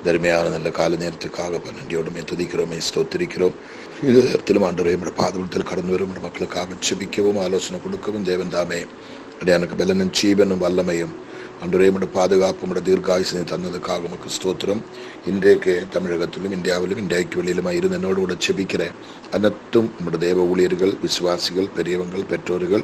தருமையான நல்ல கால நேரத்துக்காக நன்றியோடுமே துதிக்கிறோமே ஸ்தோத்திரிக்கிறோம். இது நேரத்திலும் ஆண்டவரே நம்முடைய பாதத்தில் கடந்து வரும் மக்களுக்காக செபிக்கவும் ஆலோசனை கொடுக்கவும் தேவன் தாமே எனக்கு பலனும் ஜீவனும் வல்லமையும் ஆண்டவரே நம்முடைய பாதுகாப்பு நம்முடைய தீர்காயுசனை தந்ததுக்காக நமக்கு ஸ்தோத்திரம். இன்றைக்கு தமிழகத்திலும் இந்தியாவிலும் இந்தியாவுக்கு வெளியிலுமா இருந்து என்னோடு கூட செபிக்கிறேன். அனைத்தும் நம்முடைய தேவ ஊழியர்கள், விசுவாசிகள், பெரியவங்கள், பெற்றோர்கள்,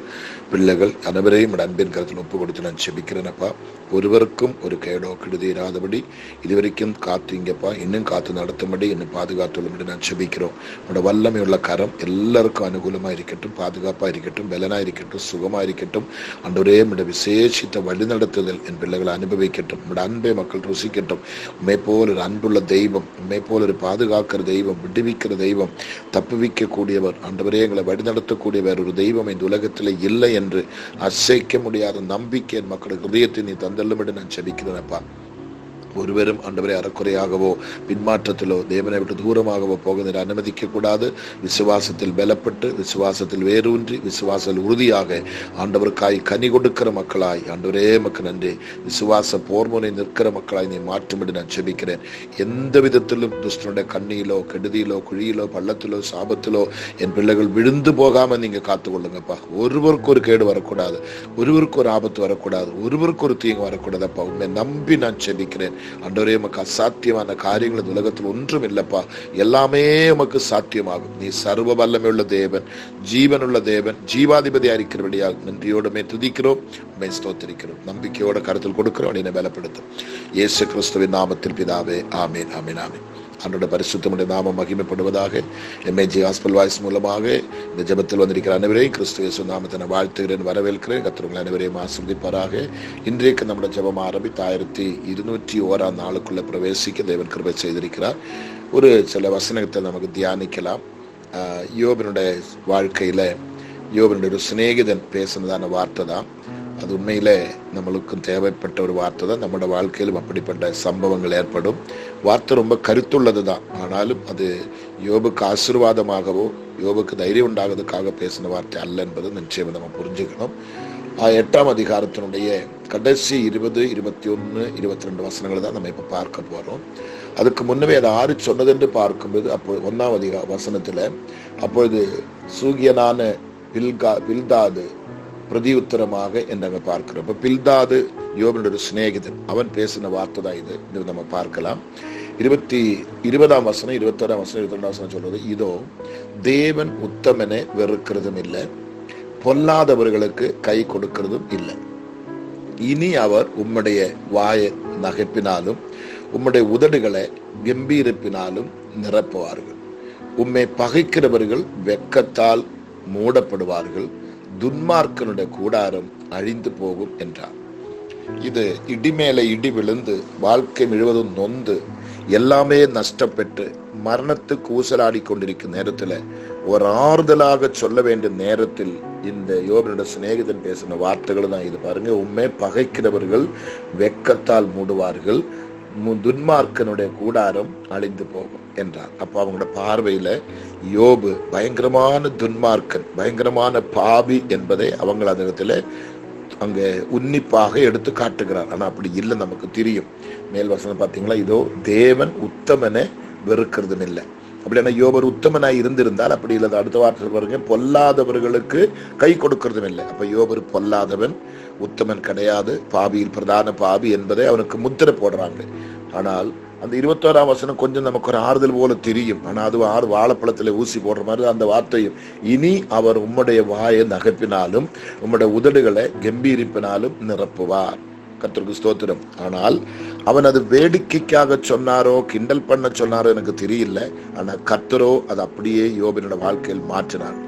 பிள்ளைகள் அனைவரையும் நம்முடைய அன்பின் கருத்தில் ஒப்பு கொடுத்து நான் செபிக்கிறேனப்பா. ஒருவருக்கும் ஒரு கேடோ கெடுதிராதபடி இதுவரைக்கும் காத்து இங்கப்பா இன்னும் காத்து நடத்தும்படி என்னை பாதுகாத்துள்ளபடி நான் செபிக்கிறோம். நம்முடைய வல்லமையுள்ள கரம் எல்லாருக்கும் அனுகூலமாக இருக்கட்டும், பாதுகாப்பாக இருக்கட்டும், பலனாக இருக்கட்டும், சுகமாக இருக்கட்டும். ஆண்டவரே நம்முடைய விசேஷித்த வழிநடத்துதல் என் பிள்ளைகளை அனுபவிக்கட்டும். நம்முடைய அன்பை மக்கள் ருசிக்கட்டும். உண்மை போல் ஒரு அன்புள்ள தெய்வம், உண்மை போல் ஒரு பாதுகாக்கிற தெய்வம், விடுவிக்கிற தெய்வம், தப்புவிக்கக்கூடியவர், ஆண்டவரே எங்களை வழிநடத்தக்கூடியவர் ஒரு தெய்வம் இந்த உலகத்தில் இல்லை என்று அசைக்க முடியாத நம்பிக்கை என் மக்களுக்கு ஹிருதயத்தை நீ தந்தள்ளும்படி நான் செபிக்கிறேனப்பா. ஒருவரும் ஆண்டவரை அறக்குறையாகவோ பின்மாற்றத்திலோ தேவனை விட்டு தூரமாகவோ போக அனுமதிக்க கூடாது. விசுவாசத்தில் பலப்பட்டு, விசுவாசத்தில் வேரூன்றி, விசுவாசத்தில் உறுதியாக ஆண்டவருக்காய் கனி கொடுக்கிற மக்களாய் ஆண்டவரே மக்கு நன்றி, விசுவாச போர்முனை நிற்கிற மக்களாய் நீ மாற்றும்படி நான் செபிக்கிறேன். எந்த விதத்திலும் துஷ்டனுடைய கண்ணியிலோ கெடுதியிலோ குழியிலோ பள்ளத்திலோ சாபத்திலோ என் பிள்ளைகள் விழுந்து போகாம நீங்க காத்துக்கொள்ளுங்கப்பா. ஒருவருக்கு ஒரு கேடு வரக்கூடாது, ஒருவருக்கு ஒரு ஆபத்து வரக்கூடாது, ஒருவருக்கு ஒரு தீங்கு வரக்கூடாதப்பா. உண்மை நம்பி நான் செபிக்கிறேன். ஆண்டவரே உமக்கு அசாத்தியமான காரியங்கள் இந்த உலகத்தில் ஒன்றும் இல்லப்பா. எல்லாமே உமக்கு சாத்தியமாகும். நீ சர்வ வல்லமையுள்ள தேவன், ஜீவனுள்ள தேவன், ஜீவாதிபதியா இருக்கிறபடியாக நன்றியோடுமே துதிக்கிறோம், உம்மை ஸ்தோத்திரிக்கிறோம். நம்பிக்கையோட கருத்தில் கொடுக்கிறோம். என்னை பலப்படுத்தும் இயேசு கிறிஸ்துவின் நாமத்தில் பிதாவே, ஆமேன், ஆமேன், ஆமேன். அவனுடைய பரிசுத்தமுடைய நாமம் மகிமைப்படுவதாக. MAG Gospel Voice மூலமாக இந்த ஜெபத்தில் வந்திருக்கிற அனைவரையும் கிறிஸ்து இயேசு நாமத்தை நான் வாழ்த்துகிறேன், வரவேற்கிறேன். கர்த்தர் அனைவரையும் ஆசீர்வதிப்பாராக. இன்றைக்கு நம்முடைய ஜெபம் ஆரம்பித்து 1201 நாளுக்குள்ள பிரவேசிக்க தேவன் கிருபை செய்திருக்கிறார். ஒரு சில வசனத்தை நமக்கு தியானிக்கலாம். யோபினுடைய வாழ்க்கையில யோபினுடைய ஒரு சிநேகிதன் பேசினதான வார்த்தை தான். அது உண்மையில நம்மளுக்கும் தேவைப்பட்ட ஒரு வார்த்தை தான். நம்மளோட வாழ்க்கையிலும் அப்படிப்பட்ட சம்பவங்கள் ஏற்படும். வார்த்தை ரொம்ப கருத்துள்ளது தான். ஆனாலும் அது யோபுக்கு ஆசீர்வாதமாகவோ யோபுக்கு தைரியம் உண்டாகிறதுக்காக பேசின வார்த்தை அல்ல என்பது நிச்சயம் நம்ம புரிஞ்சுக்கணும். 8ஆம் அதிகாரத்தினுடைய கடைசி 20, 21, 22 வசனங்களை தான் நம்ம இப்ப பார்க்க போறோம். அதுக்கு முன்னவே அது 6 சொன்னதென்று பார்க்கும்போது அப்போ 1ஆம் வசனத்துல அப்பொழுது சூகியனான பில்தாது பிரதி உத்தரமாக என்று பார்க்கிறோம். இப்ப பில்தாது யோபினுடைய ஒரு சிநேகிதன், அவன் பேசின வார்த்தை தான் இது நம்ம பார்க்கலாம். 20ஆம் வசனம், 21ஆம் வசனம், 22ஆம் வசனம் சொல்றது, இதோ தேவன் உத்தமனை வெறுக்கிறதும் இல்லை, பொல்லாதவர்களுக்கு கை கொடுக்கிறதும் இல்லை. இனி அவர் உம்முடைய வாயை நகைப்பினாலும் உம்முடைய உதடுகளை கம்பீரிப்பினாலும் நிரப்புவார்கள். உம்மை பகைக்கிறவர்கள் வெட்கத்தால் மூடப்படுவார்கள், துன்மார்க்கனுடைய கூடாரம் அழிந்து போகும் என்றார். இது இடிமேல இடி விழுந்து வாழ்க்கை முழுவதும் நொந்து எல்லாமே நஷ்டப்பட்டு மரணத்துக்கு ஊசலாடி கொண்டிருக்கும் நேரத்துல ஒரு ஆறுதலாக சொல்ல வேண்டிய நேரத்தில் இந்த யோபினுடைய சிநேகிதன் பேசின வார்த்தைகள் தான் இது. பாருங்க, உண்மை பகைக்கிறவர்கள் வெட்கத்தால் மூடுவார்கள், துன்மார்க்கனுடைய கூடாரம் அழிந்து போகும் என்றார். அப்ப அவங்களோட பார்வையில யோபு பயங்கரமான துன்மார்க்கன், பயங்கரமான பாவி என்பதை அவங்க அந்த இடத்துல அங்க உன்னிப்பாக எடுத்து காட்டுகிறார். ஆனா அப்படி இல்லை, நமக்கு தெரியும். மேல் வசனம் பாத்தீங்களா, இதோ தேவன் உத்தமனை வெறுக்கிறதும் இல்லை. அப்படின்னா யோபர் உத்தமனாய் இருந்திருந்தால் அப்படி இல்லை. அடுத்த வார்த்தை பாருங்க, பொல்லாதவர்களுக்கு கை கொடுக்கறதும் இல்லை. அப்ப யோபர் பொல்லாதவன், உத்தமன் கிடையாது, பாவியில் பிரதான பாவி என்பதை அவனுக்கு முத்திரை போடுறாங்க. ஆனால் அந்த 21ஆம் வசனம் கொஞ்சம் நமக்கு ஒரு ஆறுதல் போல தெரியும். ஆனா அது வாழைப்பழத்துல ஊசி போடுற மாதிரி அந்த வார்த்தையும், இனி அவர் உம்முடைய வாயை நகைப்பினாலும் உம்முடைய உதடுகளை கம்பீரிப்பினாலும் நிரப்புவார். கர்த்தருக்கு ஸ்தோத்திரம். ஆனால் அவன் அது வேடிக்கைக்காக சொன்னாரோ கிண்டல் பண்ண சொன்னாரோ எனக்கு தெரியல. ஆனா கர்த்தரோ அது அப்படியே யோபினோட வாழ்க்கையில் மாற்றினார்.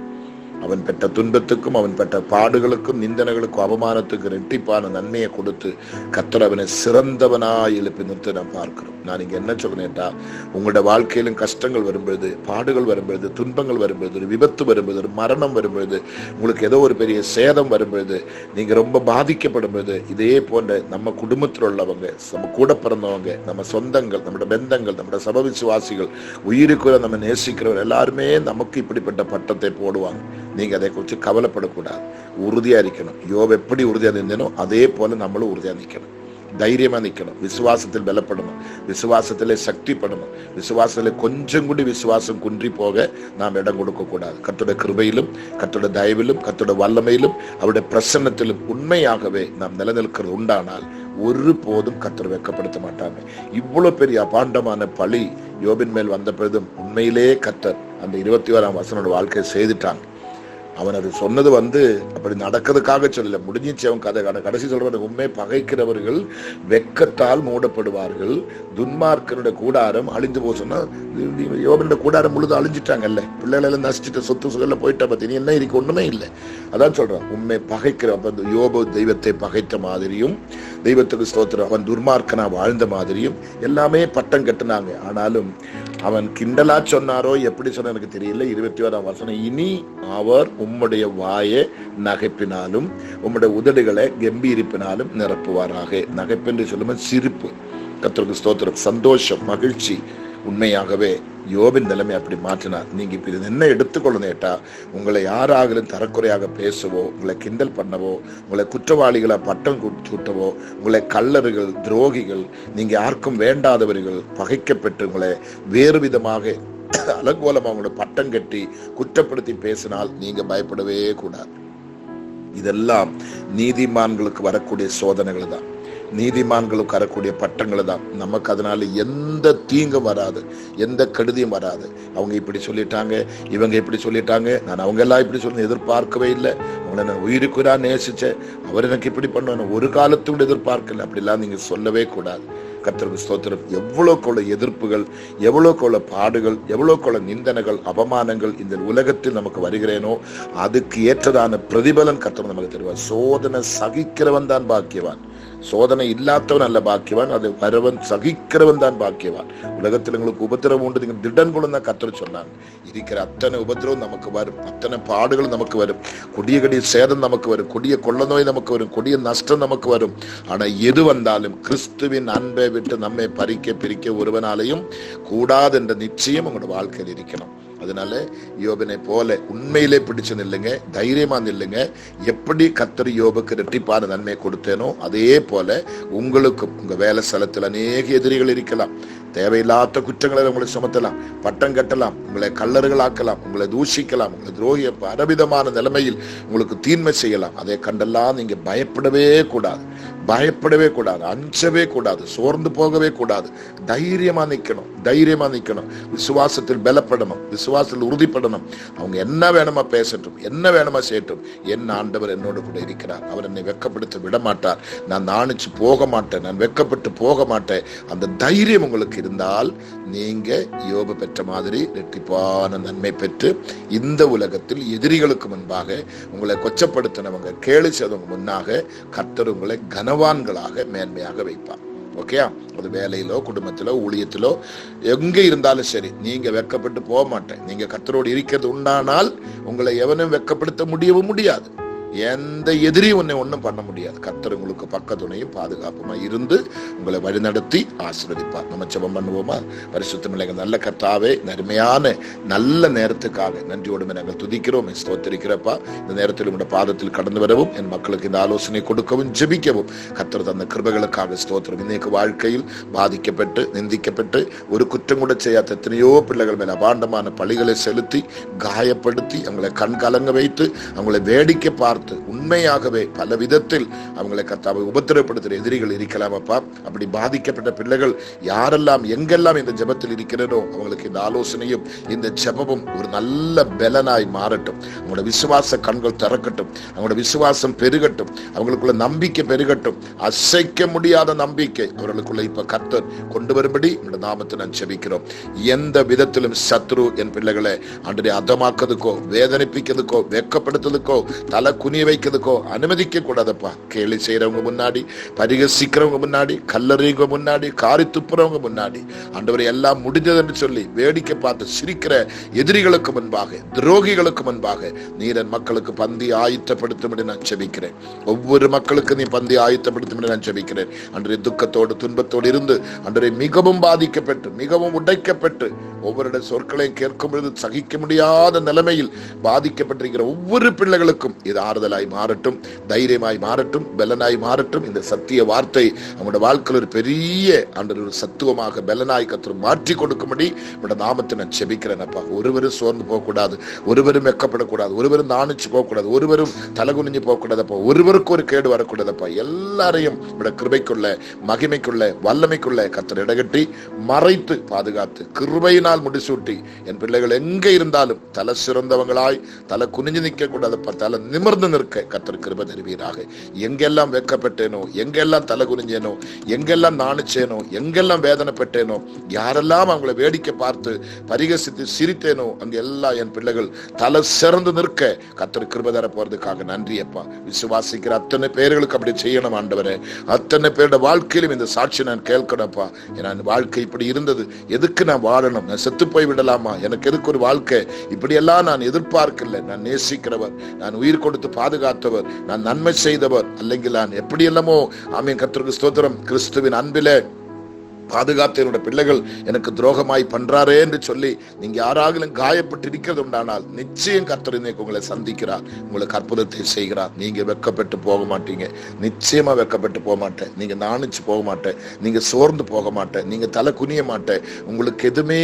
அவன் பெற்ற துன்பத்துக்கும் அவன் பெற்ற பாடுகளுக்கும் நிந்தனைகளுக்கும் அவமானத்துக்கு ரெட்டிப்பான நன்மையை கொடுத்து கர்த்தர் அவனை சிறந்தவனாய் எழுப்பி நிறுத்த நாம் பார்க்கிறோம். நான் இங்க என்ன சொல்றேன்டா, உங்களோட வாழ்க்கையிலும் கஷ்டங்கள் வரும்பொழுது, பாடுகள் வரும்பொழுது, துன்பங்கள் வரும்பொழுது, ஒரு விபத்து வரும்பொழுது, ஒரு மரணம் வரும்பொழுது, உங்களுக்கு ஏதோ ஒரு பெரிய சேதம் வரும்பொழுது, நீங்க ரொம்ப பாதிக்கப்படும் பொழுது, இதே போன்ற நம்ம குடும்பத்தில் உள்ளவங்க, நம்ம கூட பிறந்தவங்க, நம்ம சொந்தங்கள், நம்மளோட பெந்தங்கள், நம்மளோட சப விசுவாசிகள், உயிருக்குள்ள நம்ம நேசிக்கிறவர் எல்லாருமே நமக்கு இப்படிப்பட்ட பட்டத்தை போடுவாங்க. நீங்க அதை குறித்து கவலைப்படக்கூடாது, உறுதியா இருக்கணும். யோபு எப்படி உறுதியா இருந்தேனோ அதே போல நம்மளும் உறுதியா நிற்கணும். தைரியமா நிக்கணும், விசுவாசத்தில் பலப்படணும், விசுவாசத்திலே சக்திப்படணும். விசுவாசத்திலே கொஞ்சம் கூட விசுவாசம் குன்றி போக நாம் இடம் கொடுக்க கூடாது. கர்த்தருடைய கிருபையிலும் கர்த்தருடைய தயவிலும் கர்த்தருடைய வல்லமையிலும் அவருடைய பிரசன்னத்திலும் உண்மையாகவே நாம் நிலநிற்கிறது உண்டானால் ஒரு போதும் கர்த்தர் வெட்கப்படுத்த மாட்டாங்க. இவ்வளவு பெரிய அபாண்டமான பழி யோபின் மேல் வந்த பொழுதும் உண்மையிலே கர்த்தர் அந்த 21ஆம் வசனோட வாழ்க்கையை செய்துட்டாங்க. அவன் அது சொன்னது அப்படி நடக்கிறதுக்காக சொல்லல, முடிஞ்சிச்சு அவன் கதை. கடைசி சொல்ற உண்மை பகைக்கிறவர்கள் வெக்கத்தால் மூடப்படுவார்கள், துன்மார்க்கனுடைய கூடாரம் அழிஞ்சு போக சொன்னா யோபனுடைய கூடாரம் முழுது அழிஞ்சிட்டாங்கல்ல, பிள்ளைகள் எல்லாம் நசிச்சுட்டு சொத்து சுகல்ல போயிட்டா பத்தி என்ன இருக்கு, ஒண்ணுமே இல்லை. அதான் சொல்றான், உண்மை பகைக்கிற யோபு தெய்வத்தை பகைத்த மாதிரியும் தெய்வத்துக்கு ஸ்தோத்திரம் அவன் துர்மார்க்கனா வாழ்ந்த மாதிரியும் எல்லாமே பட்டம் கட்டினாங்க. ஆனாலும் அவன் கிண்டலா சொன்னாரோ எப்படி சொன்ன எனக்கு தெரியல. 21ஆம் வசனம், இனி அவர் உம்முடைய வாயை நகைப்பினாலும் உம்முடைய உதடுகளை கம்பீரிப்பினாலும் நிரப்புவாராக. நகைப்பென்று சொல்லும்போது சிரிப்பு, கர்த்தருக்கு ஸ்தோத்திரம், சந்தோஷம், மகிழ்ச்சி. உண்மையாகவே யோபின் நிலைமை அப்படி மாற்றினார். நீங்க இப்ப இது என்ன எடுத்துக்கொள்ளணும் கேட்டா, உங்களை யாராகலும் தரக்குறையாக பேசவோ, உங்களை கிண்டல் பண்ணவோ, உங்களை குற்றவாளிகளை பட்டம் சூட்டவோ, உங்களை கள்ளர்கள், துரோகிகள், நீங்க யாருக்கும் வேண்டாதவர்கள், பகைக்கப்பட்டு உங்களை வேறு விதமாக அலங்கோலமா உங்களை பட்டம் கட்டி குற்றப்படுத்தி பேசினால் நீங்க பயப்படவே கூடாது. இதெல்லாம் நீதிமான்களுக்கு வரக்கூடிய சோதனைகள் தான், நீதிமான்களுக்கு வரக்கூடிய பட்டங்களை தான். நமக்கு அதனால எந்த தீங்கும் வராது, எந்த கெடுதியும் வராது. அவங்க இப்படி சொல்லிட்டாங்க, இவங்க இப்படி சொல்லிட்டாங்க, நான் அவங்க எல்லாம் இப்படி சொல்லி எதிர்பார்க்கவே இல்லை, அவங்களை நான் உயிருக்குறா நேசிச்சேன், அவர் எனக்கு இப்படி பண்ணுவேன் ஒரு காலத்தோடு எதிர்பார்க்கல, அப்படிலாம் நீங்க சொல்லவே கூடாது. கர்த்தருக்கு ஸ்தோத்திரம். எவ்வளவுக்குள்ள எதிர்ப்புகள், எவ்வளவுக்குள்ள பாடுகள், எவ்வளவுக்குள்ள நிந்தனைகள், அவமானங்கள் இந்த உலகத்தில் நமக்கு வருகிறேனோ அதுக்கு ஏற்றதான பிரதிபலன் கர்த்தர் நமக்கு தருவார். சோதனை சகிக்கிறவன் தான் பாக்கியவான், சோதனை இல்லாதவன் அல்ல பாக்கியவான், அது வரவன் சகிக்கிறவன் தான் பாக்கியவான். உலகத்தில் உங்களுக்கு உபத்திரவம் உண்டு, நீங்க திடன் கொள்ளும் தான் கர்த்தர் சொன்னாங்க. இருக்கிற அத்தனை உபத்திரவம் நமக்கு வரும், அத்தனை பாடுகள் நமக்கு வரும், கொடிய சேதம் நமக்கு வரும், கொடிய கொள்ள நோய் நமக்கு வரும், கொடிய நஷ்டம் நமக்கு வரும். ஆனா எது வந்தாலும் கிறிஸ்துவின் அன்பை விட்டு நம்மை பிரிக்க ஒருவனாலையும் கூடாது என்ற நிச்சயம் உங்களோட வாழ்க்கையில் இருக்கணும். அதனால யோபினை போல உண்மையிலே பிடிச்சு நில்லுங்க, தைரியமா நில்லுங்க. எப்படி கர்த்தர் யோபுக்கு இரட்டிப்பான நன்மை கொடுத்தேனோ அதே போல உங்களுக்கும் உங்க வேலை ஸ்தலத்தில் அநேக எதிரிகள் இருக்கலாம், தேவையில்லாத குற்றங்களை உங்களை சுமத்தலாம், பட்டம் கட்டலாம், உங்களை கள்ளர்களாக்கலாம், உங்களை தூஷிக்கலாம், உங்களை துரோகிய பலவிதமான நிலைமையில் உங்களுக்கு தீன்மை செய்யலாம். அதை கண்டெல்லாம் நீங்க பயப்படவே கூடாது, பயப்படவே கூடாது, அஞ்சவே கூடாது, சோர்ந்து போகவே கூடாது. தைரியமா நிக்கணும், தைரியமா நிக்கணும், விசுவாசத்தில் பலப்படணும், விசுவாசத்தில் உறுதிப்படணும். அவங்க என்ன வேணுமா பேசட்டும், என்ன வேணுமா செய்யட்டும், என் ஆண்டவர் என்னோடு கூட இருக்கிறார், அவர் என்னை வெட்கப்படுத்த விட மாட்டார், நான் நாணிச்சு போக மாட்டேன், நான் வெட்கப்பட்டு போக மாட்டேன். அந்த தைரியம் உங்களுக்கு இருந்தால் நீங்க யோபு பெற்ற மாதிரி இரட்டிப்பான நன்மை பெற்று இந்த உலகத்தில் எதிரிகளுக்கு முன்பாக உங்களை கொச்சப்படுத்தினவங்க, கேலி செய்தவங்க முன்னாக கர்த்தர் உங்களை கனவான்களாக மேன்மையாக வைப்பார். ஓகேயா? அது வேலையிலோ, குடும்பத்திலோ, ஊழியத்திலோ, எங்க இருந்தாலும் சரி, நீங்க வெட்கப்பட்டு போக மாட்டேன். நீங்க கர்த்தரோடு இருக்கிறது உண்டானால் உங்களை எவனும் வெட்கப்படுத்த முடியவும் முடியாது. எந்த எதிரியும் உன்னை ஒன்றும் பண்ண முடியாது. கர்த்தர் உங்களுக்கு பக்கத்துணையும் பாதுகாப்புமா இருந்து உங்களை வழிநடத்தி ஆசீர்வதிப்பார். நம்ம ஜெபம் பண்ணுவோமா? பரிசுத்தமில்லை நல்ல கர்த்தாவே, நன்மையான நல்ல நேரத்துக்காக நன்றியோடு நாங்கள் துதிக்கிறோம், ஸ்தோத்திரிக்கிறப்பா. இந்த நேரத்தில் உங்களுடைய பாதத்தில் கடந்து வரவும், என் மக்களுக்கு இந்த ஆலோசனை கொடுக்கவும் ஜெபிக்கவும் கர்த்தர் தந்த கிருபைகளுக்காக ஸ்தோத்திரம். இன்னைக்கு வாழ்க்கையில் பாதிக்கப்பட்டு நிந்திக்கப்பட்டு ஒரு குற்றம் கூட செய்யாத எத்தனையோ பிள்ளைகள் மேல அபாண்டமான பழிகளை செலுத்தி காயப்படுத்தி அவங்களை கண் கலங்க வைத்து அவங்களை வேடிக்கை பார்த்து உண்மையாகவே பல விதத்தில் அவங்களை கர்த்தாவை உபத்திரப்படுத்துகிற எதிரிகள் இருக்கலாம் அப்பா. அப்படி பாதிக்கப்பட்ட பிள்ளைகள் யாரெல்லாம் எங்கெல்லாம் இந்த ஜெபத்தில் இருக்கிறதோ அவங்களுக்கு இந்த ஆலோசனையும் இந்த ஜெபமும் ஒரு நல்ல பலனாய் மாறட்டும். அவங்களோட விசுவாச கண்கள் திறக்கட்டும், அவங்களோட விசுவாசம் பெருகட்டும், அவங்களுக்குள்ள நம்பிக்கை பெருகட்டும். அசைக்க முடியாத நம்பிக்கை அவர்களுக்குள்ள இப்ப கர்த்தர் கொண்டு வரும்படி இந்த நாமத்தை நான் ஜெபிக்கிறோம். எந்த விதத்திலும் சத்ரு என் பிள்ளைகளை அன்றைய அதமாக்குறதுக்கோ, வேதனைப்பிக்கிறதுக்கோ, வெட்கப்படுத்துறதுக்கோ, தலை குனிய வைக்கிறதுக்கோ அனுமதிக்க கூடாதப்பா. கேலி செய்யறவங்க முன்னாடி, பரிகசிக்கிறவங்க முன்னாடி, கல்லறியவங்க முன்னாடி, காரி துப்புறவங்க முன்னாடி, ஆண்டவரை எல்லாம் முடிஞ்சதுன்னு சொல்லி வேடிக்கை பார்த்து சிரிக்கிற எதிரிகளுக்கு முன்பாக, துரோகிகளுக்கு முன்பாக நீரன் மக்களுக்கு பந்தி ஆயத்தப்படுத்தும்படி நான் ஜெபிக்கிறேன். ஒவ்வொரு மக்களுக்கு நீ பந்தி ஆயத்தப்படுத்தும்படி நான் ஜெபிக்கிறேன். அன்றைய துக்கத்தோடு துன்பத்தோடு இருந்து அன்றைய மிகவும் பாதிக்கப்பட்டு மிகவும் உடைக்கப்பட்டு ஒவ்வொருடைய சொற்களையும் கேட்கும் பொழுது சகிக்க முடியாத நிலைமையில் பாதிக்கப்பட்டிருக்கிற ஒவ்வொரு பிள்ளைகளுக்கும் இது ஆறுதல் ஆறுதலாய் மாறட்டும், தைரியமாய் மாறட்டும், பலனாய் மாறட்டும். இந்த சத்திய வார்த்தை அவங்களோட வாழ்க்கையில் ஒரு பெரிய ஒரு சத்துவமாக பலனாய் கர்த்தர் மாற்றி கொடுக்கும்படி உங்களோட நாமத்தை நான் செபிக்கிறேன் அப்பா. ஒருவரும் சோர்ந்து போகக்கூடாது, ஒருவரும் வெக்கப்படக்கூடாது, ஒருவரும் நாணிச்சு போகக்கூடாது, ஒருவரும் தலகுனிஞ்சு போகக்கூடாதப்பா, ஒருவருக்கு ஒரு கேடு வரக்கூடாதப்பா. எல்லாரையும் உங்களோட கிருபைக்குள்ள, மகிமைக்குள்ள, வல்லமைக்குள்ள கர்த்தர் இடகட்டி மறைத்து பாதுகாத்து கிருபையினால் முடிசூட்டி என் பிள்ளைகள் எங்க இருந்தாலும் தலை சிறந்தவங்களாய், தலை குனிஞ்சு நிற்க கூடாதப்பா, தலை நிமிர்ந்து நிற்க கர்த்தர் கிருபை தருவீராக. எங்கெல்லாம் வெட்கப்பட்டேனோ, எங்கெல்லாம் தலை குனிஞ்சேனோ, எங்கெல்லாம் நாணிச்சேனோ, எங்கெல்லாம் வேதனைப்பட்டேனோ, யாரெல்லாம் அவங்களை வேடிக்கை பார்த்து பரிகசித்து சிரித்தேனோ, அங்க எல்லாம் என் பிள்ளைகள் தலை சிறந்து நிற்க கர்த்தர் கிருபை தர போறதுக்காக நன்றி அப்பா. விசுவாசிக்கிற அத்தனை பேர்களுக்கு அப்படி செய்யணும் ஆண்டவரே. அத்தனை பேரோட வாழ்க்கையிலும் இந்த சாட்சி நான் கேட்கணும்ப்பா. என் வாழ்க்கை இப்படி இருந்தது, எதுக்கு நான் வாழணும், நான் செத்து போய் விடலாமா, எனக்கு எதுக்கு ஒரு வாழ்க்கை, இப்படி எல்லாம் நான் எதிர்பார்க்கல. நான் நேசிக்கிறவர், நான் உயிர் கொடுத்து பாதுகாத்தவர், நான் நன்மை செய்தவர், அல்லைங்க நான் எப்படி எல்லாமோ ஆமீன் கர்த்தருக்கு ஸ்தோத்திரம், கிறிஸ்துவின் அன்பிலே பாதுகாத்து என்னோட பிள்ளைகள் எனக்கு துரோகமாய் பண்றாரே என்று சொல்லி நீங்க யாராகிலும் காயப்பட்டு இருக்கிறது உண்டானால் நிச்சயம் கர்த்தர் இன்னைக்கு உங்களை சந்திக்கிறார், உங்களுக்கு அற்புதத்தை செய்கிறார். நீங்க வெட்கப்பட்டு போக மாட்டீங்க, நிச்சயமா வெட்கப்பட்டு போக மாட்டேன், நீங்க நாணிச்சு போக மாட்டேன், நீங்க சோர்ந்து போக மாட்டேன், நீங்க தலை குனிய மாட்டேன். உங்களுக்கு எதுவுமே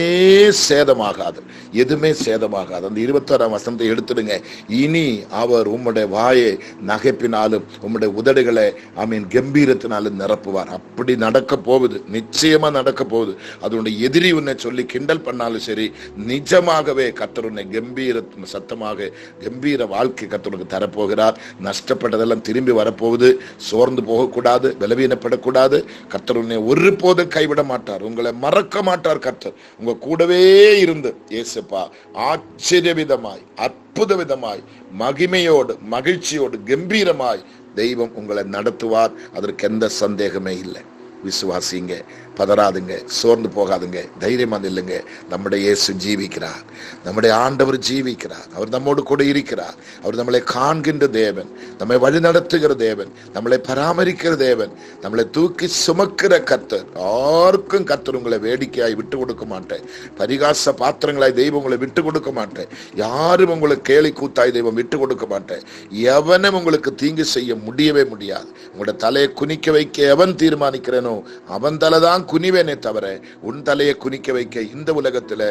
சேதமாகாது, எதுவுமே சேதமாகாது. அந்த 26ஆம் வசனத்தை எடுத்துடுங்க. இனி அவர் உம்முடைய வாயை நகைப்பினாலும் உம்முடைய உதடுகளை ஆமீன் கம்பீரத்தினாலும் நிரப்புவார். அப்படி நடக்க போகுது, நிச்சயம் நடக்க போகுது. அதனுடைய எதிரி உன்னை சொல்லி கிண்டல் பண்ணாலும் சரி, நிஜமாகவே கர்த்தர் உன்னை கம்பீர சத்தமாக கம்பீர வாழ்க்கை கர்த்தருக்கு தரப்போகிறார். நஷ்டப்பட்டதெல்லாம் திரும்பி வரப்போகுது. சோர்ந்து போகக்கூடாது, பலவீனப்படக்கூடாது. கர்த்தர் உன்னை ஒருபோது கைவிட மாட்டார், உங்களை மறக்க மாட்டார். கர்த்தர் உங்க கூடவே இருந்து இயேசுப்பா ஆச்சரிய விதமாய், அற்புத விதமாய், மகிமையோடு, மகிழ்ச்சியோடு, கம்பீரமாய் தெய்வம் உங்களை நடத்துவார். அதற்கு எந்த சந்தேகமே இல்லை. விசுவாசிங்க, பதறாதுங்க, சோர்ந்து போகாதுங்க, தைரியமா நில்லுங்க. நம்முடைய இயேசு ஜீவிக்கிறார், நம்முடைய ஆண்டவர் ஜீவிக்கிறார். அவர் நம்மோடு கூட இருக்கிறார். அவர் நம்மளை காண்கின்ற தேவன், நம்மை வழி நடத்துகிற தேவன், நம்மளை பராமரிக்கிற தேவன், நம்மளை தூக்கி சுமக்கிற கர்த்தர். யாருக்கும் கர்த்தர் உங்களை வேடிக்கையாய் விட்டு கொடுக்க மாட்டேன், பரிகாச பாத்திரங்களாய் தெய்வம் உங்களை விட்டு கொடுக்க மாட்டேன். யாரும் உங்களுக்கு கேலி கூத்தாய் தெய்வம் விட்டு கொடுக்க மாட்டேன். எவனும் உங்களுக்கு தீங்கு செய்ய முடியவே முடியாது. உங்களோட தலையை குனிக்க வைக்க எவன் தீர்மானிக்கிறேனோ அவன் தலைதான் குனிவேனே தவிர உன் தலையை குனிக்க வைக்க இந்த உலகத்துல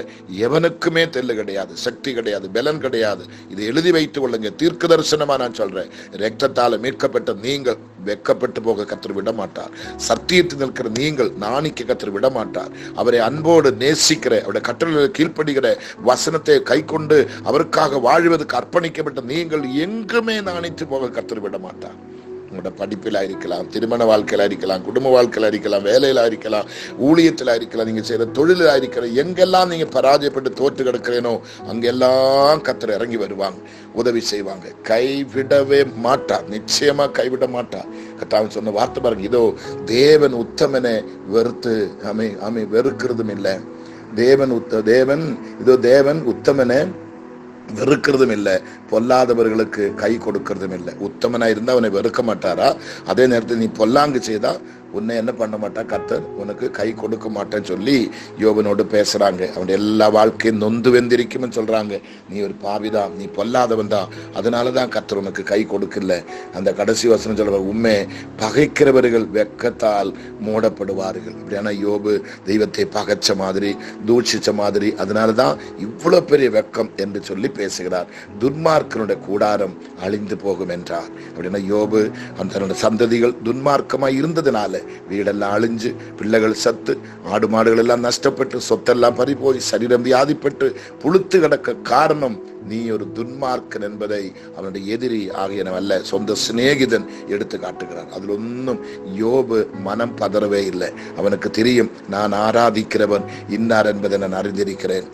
எவனுக்குமே தெல்லு கிடையாது, சக்தி கிடையாது, பலன் கிடையாது. இது எழுதி வைத்துக் கொள்ளுங்க. தீர்க்க தரிசனமா நான் சொல்றேன். இரத்தத்தால மீட்கப்பட்ட நீங்கள் வெட்கப்பட்டு போக கர்த்தர் விட மாட்டார். சத்தியத்தில் நிற்கிற நீங்கள் நாணிக்க கர்த்தர் விட மாட்டார். அவரை அன்போடு நேசிக்கிற, அவருடைய கட்டளைகளை கீழ்ப்படுகிற, வசனத்தை கை கொண்டு அவருக்காக வாழ்வதற்கு அர்ப்பணிக்கப்பட்ட நீங்கள் எங்குமே நாணித்து போக கர்த்தர் விட மாட்டார். உங்களோட படிப்பில் இருக்கலாம், திருமண வாழ்க்கையில இருக்கலாம், குடும்ப வாழ்க்கையில இருக்கலாம், வேலையில இருக்கலாம், ஊழியத்தில் இருக்கலாம், நீங்க செய்யற தொழில இருக்கலாம். எங்கெல்லாம் நீங்க பராஜயப்பட்டு தோற்று கிடக்கிறேனோ அங்கெல்லாம் கர்த்தர் இறங்கி வருவாங்க, உதவி செய்வாங்க. கைவிடவே மாட்டார், நிச்சயமா கைவிட மாட்டார். கர்த்தர் சொன்ன வார்த்தை பாருங்க, இதோ தேவன் உத்தமனை வெறுத்து வெறுக்கிறதும் இல்லை. தேவன் உத்தமனை வெறுக்கிறதும் இல்லை, பொல்லாதவர்களுக்கு கை கொடுக்கறதும் இல்லை. உத்தமனா இருந்தா அவனை வெறுக்க மாட்டாரா? அதே நேரத்தில் நீ பொல்லாங்கு செய்தா உன்னை என்ன பண்ண மாட்டா கர்த்தர், உனக்கு கை கொடுக்க மாட்டேன்னு சொல்லி யோபனோடு பேசுறாங்க. அவனுடைய எல்லா வாழ்க்கையும் நொந்து வெந்திருக்கும்னு சொல்றாங்க. நீ ஒரு பாவிதான், நீ பொல்லாதவன் தான், அதனாலதான் கர்த்தர் உனக்கு கை கொடுக்கல. அந்த கடைசி வசனம் சொல்ற உண்மை பகைக்கிறவர்கள் வெட்கத்தால் மூடப்படுவார்கள். அப்படியான யோபு தெய்வத்தை பகைச்ச மாதிரி, தூஷிச்ச மாதிரி, அதனாலதான் இவ்வளவு பெரிய வெட்கம் என்று சொல்லி பேசுகிறார். துன்மார்க்கனுடைய கூடாரம் அழிந்து போகும் என்றார். அப்படின்னா யோபு அந்த சந்ததிகள் துன்மார்க்கமாய் இருந்ததுனால வீடெல்லாம் அழிஞ்சு, பிள்ளைகள் சத்து, ஆடு மாடுகள் எல்லாம் நஷ்டப்பட்டு, சொத்தெல்லாம் பறி போய், சரீரம் வியாதிப்பட்டு புழுத்து கிடக்க காரணம் நீ ஒரு துன்மார்க்கன் என்பதை அவனுடைய எதிரி ஆகியனவல்ல, சொந்த சிநேகிதன் எடுத்து காட்டுகிறான். அதில் ஒன்றும் யோபு மனம் பதறவே இல்லை. அவனுக்கு தெரியும், நான் ஆராதிக்கிறவன் இன்னார் என்பதை நான் அறிந்திருக்கிறேன்.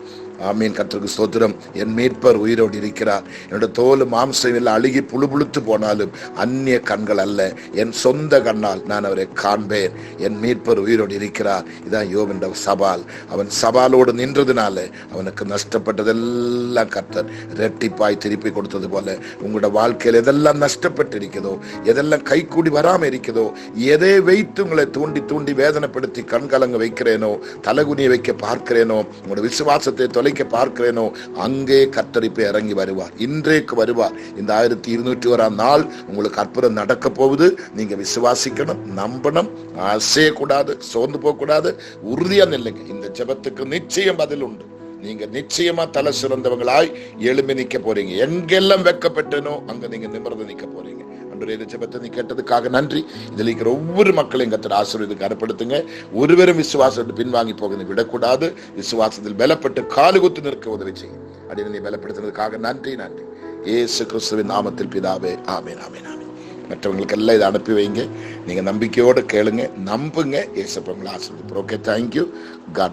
ஆமீன், கர்த்தருக்கு ஸ்தோத்திரம். என் மீட்பர் உயிரோடு இருக்கிறார். என்னோட தோல் மாம்சம் எல்லாம் அழுகி புழுத்து போனாலும் அந்நிய கண்கள் அல்ல, என் சொந்த கண்ணால் நான் அவரை காண்பேன். என் மீட்பர் உயிரோடு இருக்கிறார். இதான் யோபின் சவால். அவன் சவாலோடு நின்றதுனால அவனுக்கு நஷ்டப்பட்டதெல்லாம் கர்த்தர் ரெட்டிப்பாய் திருப்பி கொடுத்தது போல உங்களோட வாழ்க்கையில் எதெல்லாம் நஷ்டப்பட்டு இருக்கிறதோ, எதெல்லாம் கை கூடி வராம இருக்கிறதோ, எதை வைத்து உங்களை தூண்டி தூண்டி வேதனைப்படுத்தி கண்கலங்க வைக்கிறேனோ, தலகுனியை வைக்க பார்க்கிறேனோ, உங்களோட விசுவாசத்தை தொலைக்க பார்க்கிறேனோ அங்கே கர்த்தர் இப்ப இறங்கி வருவார். இன்றைக்கு வருவார். இந்த 1201 நாள் உங்களுக்கு அற்புதம் நடக்க போகுது. நீங்க விசுவாசிக்கணும், நம்பணும், அசையக்கூடாது, சோர்ந்து போக கூடாது. உறுதியா நில்லுங்க. இந்த ஜெபத்துக்கு நிச்சயம் பதில் உண்டு. நீங்க நிச்சயமா தலை சிறந்தவங்களாய் எழும்பி நிக்க போறீங்க. எங்கெல்லாம் வெட்கப்பட்டனோ அங்க நீங்க நிமிர்ந்து நிக்க போறீங்க. அன்றைய இந்த ஜெபத்தை நீ கேட்டதுக்காக நன்றி. இதில் இருக்கிற ஒவ்வொரு மக்களையும் கர்த்தர் ஆசீர்வதித்து கனப்படுத்துங்க. ஒருவரும் விசுவாசத்தை பின்வாங்கி போக விடக்கூடாது. விசுவாசத்தில் பலப்பட்டு காலுகுத்து நிற்க உதவி செய்யும். அடி நீ பலப்படுத்தினதுக்காக நன்றி. நன்றி இயேசு கிறிஸ்துவின் நாமத்தில் பிதாவே, ஆமென், ஆமென், ஆமென். மற்றவங்களுக்கு எல்லாம் இதை அனுப்பி வைங்க. நீங்க நம்பிக்கையோடு கேளுங்க, நம்புங்க. இயேசு உங்களை ஆசீர்வதிப்பார். Okay, thank you. காட்